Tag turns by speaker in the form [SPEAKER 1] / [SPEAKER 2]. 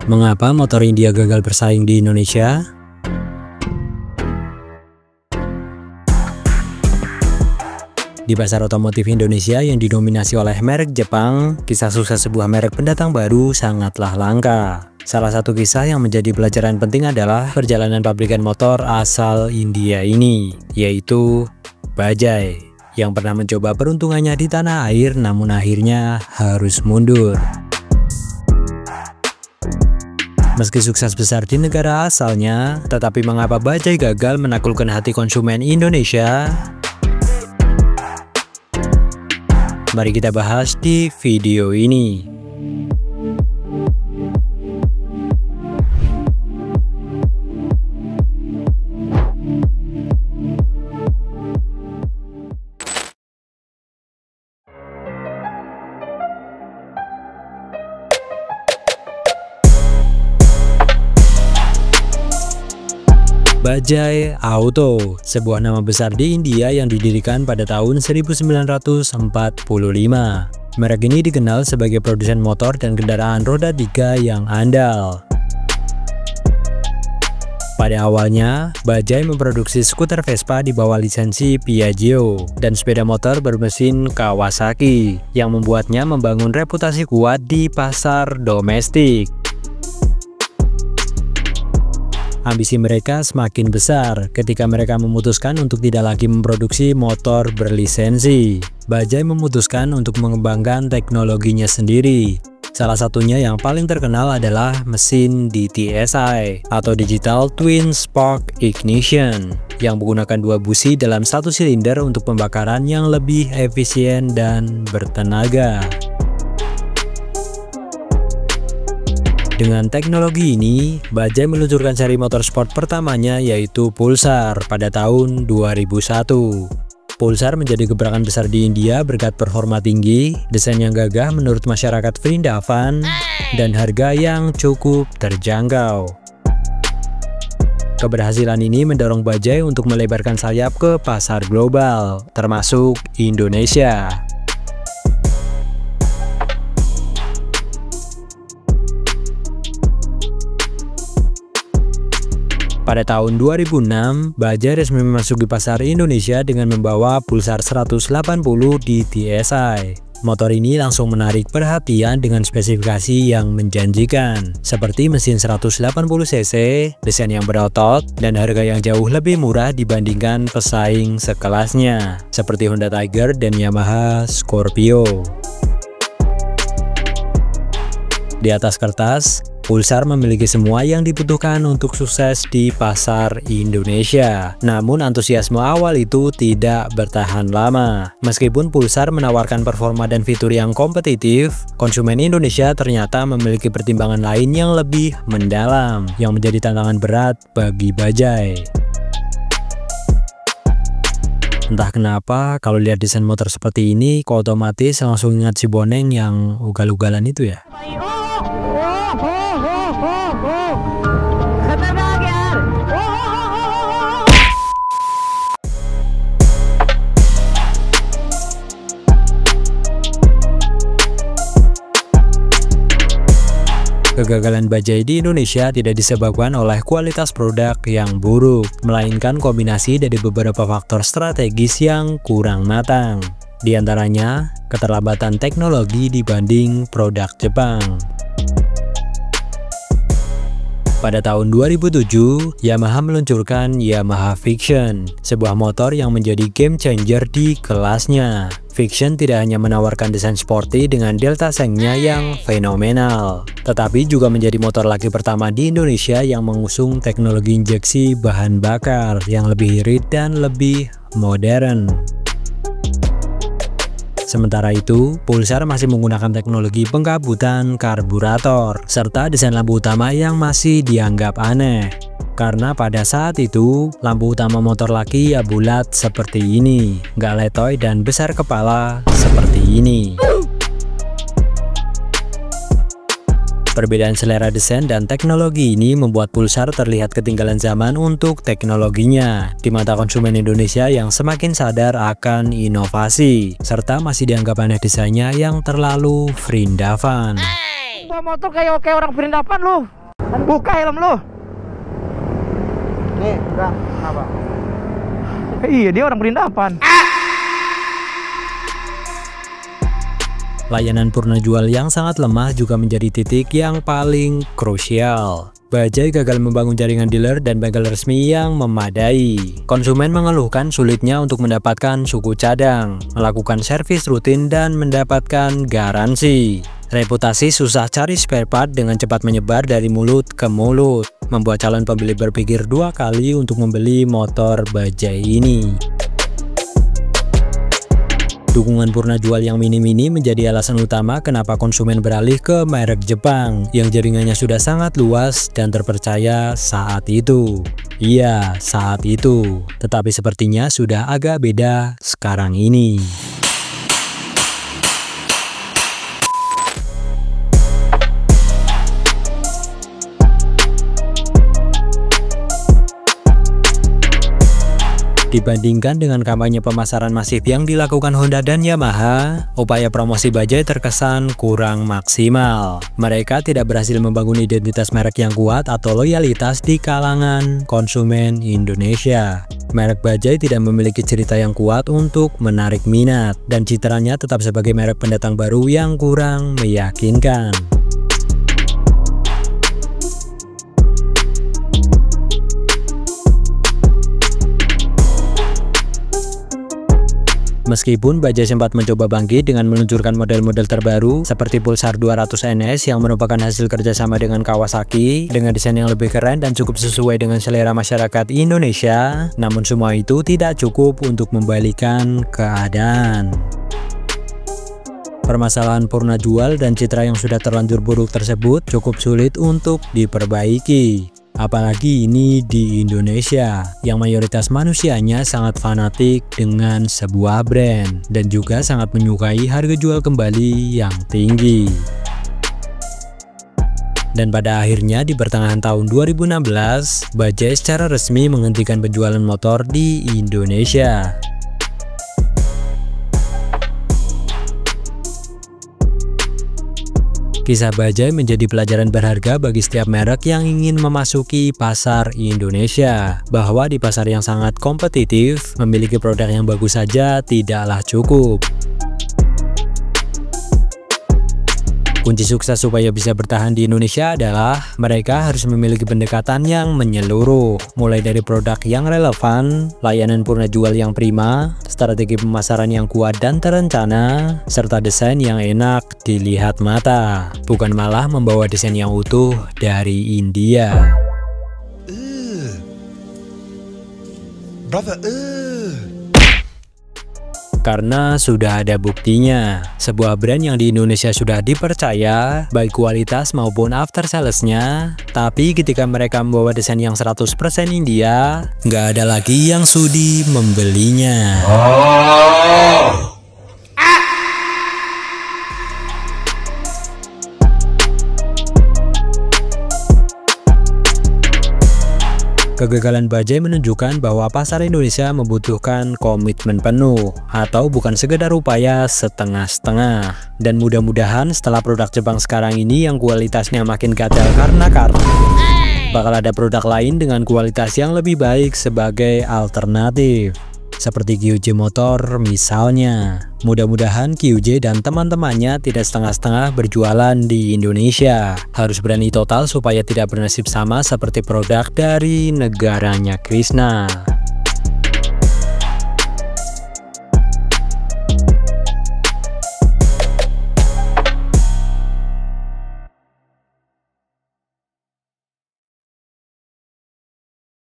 [SPEAKER 1] Mengapa motor India gagal bersaing di Indonesia? Di pasar otomotif Indonesia yang didominasi oleh merek Jepang, kisah sukses sebuah merek pendatang baru sangatlah langka. Salah satu kisah yang menjadi pelajaran penting adalah perjalanan pabrikan motor asal India ini, yaitu Bajaj, yang pernah mencoba peruntungannya di tanah air namun akhirnya harus mundur. Meski sukses besar di negara asalnya, tetapi mengapa Bajaj gagal menaklukkan hati konsumen Indonesia? Mari kita bahas di video ini. Bajaj Auto, sebuah nama besar di India yang didirikan pada tahun 1945. Merek ini dikenal sebagai produsen motor dan kendaraan roda 3 yang andal. Pada awalnya, Bajaj memproduksi skuter Vespa di bawah lisensi Piaggio dan sepeda motor bermesin Kawasaki, yang membuatnya membangun reputasi kuat di pasar domestik. Ambisi mereka semakin besar ketika mereka memutuskan untuk tidak lagi memproduksi motor berlisensi. Bajaj memutuskan untuk mengembangkan teknologinya sendiri. Salah satunya yang paling terkenal adalah mesin DTSI atau Digital Twin Spark Ignition, yang menggunakan dua busi dalam satu silinder untuk pembakaran yang lebih efisien dan bertenaga. Dengan teknologi ini, Bajaj meluncurkan seri motor sport pertamanya, yaitu Pulsar pada tahun 2001. Pulsar menjadi gebrakan besar di India berkat performa tinggi, desain yang gagah menurut masyarakat Vrindavan, dan harga yang cukup terjangkau. Keberhasilan ini mendorong Bajaj untuk melebarkan sayap ke pasar global, termasuk Indonesia. Pada tahun 2006, Bajaj resmi memasuki pasar Indonesia dengan membawa Pulsar 180 DTSI. Motor ini langsung menarik perhatian dengan spesifikasi yang menjanjikan, seperti mesin 180 cc, desain yang berotot, dan harga yang jauh lebih murah dibandingkan pesaing sekelasnya, seperti Honda Tiger dan Yamaha Scorpio. Di atas kertas, Pulsar memiliki semua yang dibutuhkan untuk sukses di pasar Indonesia. Namun antusiasme awal itu tidak bertahan lama. Meskipun Pulsar menawarkan performa dan fitur yang kompetitif, konsumen Indonesia ternyata memiliki pertimbangan lain yang lebih mendalam, yang menjadi tantangan berat bagi Bajaj. Entah kenapa, kalau lihat desain motor seperti ini, kok otomatis langsung ingat si Boneng yang ugal-ugalan itu ya. Kegagalan Bajaj di Indonesia tidak disebabkan oleh kualitas produk yang buruk, melainkan kombinasi dari beberapa faktor strategis yang kurang matang. Di antaranya, keterlambatan teknologi dibanding produk Jepang. Pada tahun 2007, Yamaha meluncurkan Yamaha Fiction, sebuah motor yang menjadi game changer di kelasnya. Fiction tidak hanya menawarkan desain sporty dengan delta sengnya yang fenomenal, tetapi juga menjadi motor laki pertama di Indonesia yang mengusung teknologi injeksi bahan bakar yang lebih irit dan lebih modern. Sementara itu, Pulsar masih menggunakan teknologi pengkabutan karburator, serta desain lampu utama yang masih dianggap aneh. Karena pada saat itu, lampu utama motor laki ya bulat seperti ini, nggak letoy dan besar kepala seperti ini. Perbedaan selera desain dan teknologi ini membuat Pulsar terlihat ketinggalan zaman untuk teknologinya di mata konsumen Indonesia yang semakin sadar akan inovasi, serta masih dianggap aneh desainnya yang terlalu Vrindavan.
[SPEAKER 2] Motor kayak orang Vrindavan loh. Buka helm lu.
[SPEAKER 3] Nih, enggak, kenapa?
[SPEAKER 2] Iya, dia orang perindapan.
[SPEAKER 1] Layanan purna jual yang sangat lemah juga menjadi titik yang paling krusial. Bajaj gagal membangun jaringan dealer dan bengkel resmi yang memadai. Konsumen mengeluhkan sulitnya untuk mendapatkan suku cadang, melakukan servis rutin, dan mendapatkan garansi. Reputasi susah cari spare part dengan cepat menyebar dari mulut ke mulut, membuat calon pembeli berpikir 2 kali untuk membeli motor Bajaj ini. Dukungan purna jual yang minim ini menjadi alasan utama kenapa konsumen beralih ke merek Jepang yang jaringannya sudah sangat luas dan terpercaya saat itu. Iya, saat itu. Tetapi sepertinya sudah agak beda sekarang ini. Dibandingkan dengan kampanye pemasaran masif yang dilakukan Honda dan Yamaha, upaya promosi Bajaj terkesan kurang maksimal. Mereka tidak berhasil membangun identitas merek yang kuat atau loyalitas di kalangan konsumen Indonesia. Merek Bajaj tidak memiliki cerita yang kuat untuk menarik minat, dan citranya tetap sebagai merek pendatang baru yang kurang meyakinkan. Meskipun Bajaj sempat mencoba bangkit dengan meluncurkan model-model terbaru seperti Pulsar 200 NS yang merupakan hasil kerjasama dengan Kawasaki dengan desain yang lebih keren dan cukup sesuai dengan selera masyarakat Indonesia, namun semua itu tidak cukup untuk membalikan keadaan. Permasalahan purna jual dan citra yang sudah terlanjur buruk tersebut cukup sulit untuk diperbaiki. Apalagi ini di Indonesia, yang mayoritas manusianya sangat fanatik dengan sebuah brand dan juga sangat menyukai harga jual kembali yang tinggi. Dan pada akhirnya di pertengahan tahun 2016, Bajaj secara resmi menghentikan penjualan motor di Indonesia. Kisah Bajaj menjadi pelajaran berharga bagi setiap merek yang ingin memasuki pasar Indonesia, bahwa di pasar yang sangat kompetitif, memiliki produk yang bagus saja tidaklah cukup. Kunci sukses supaya bisa bertahan di Indonesia adalah mereka harus memiliki pendekatan yang menyeluruh, mulai dari produk yang relevan, layanan purna jual yang prima, strategi pemasaran yang kuat dan terencana, serta desain yang enak dilihat mata, bukan malah membawa desain yang utuh dari India. Karena sudah ada buktinya, sebuah brand yang di Indonesia sudah dipercaya, baik kualitas maupun after sales-nya, tapi ketika mereka membawa desain yang 100% India, nggak ada lagi yang sudi membelinya. Kegagalan Bajaj menunjukkan bahwa pasar Indonesia membutuhkan komitmen penuh atau bukan sekedar upaya setengah-setengah. Dan mudah-mudahan setelah produk Jepang sekarang ini yang kualitasnya makin gatel karena bakal ada produk lain dengan kualitas yang lebih baik sebagai alternatif. Seperti QJ Motor misalnya. Mudah-mudahan QJ dan teman-temannya tidak setengah-setengah berjualan di Indonesia. Harus berani total supaya tidak bernasib sama seperti produk dari negaranya Krishna.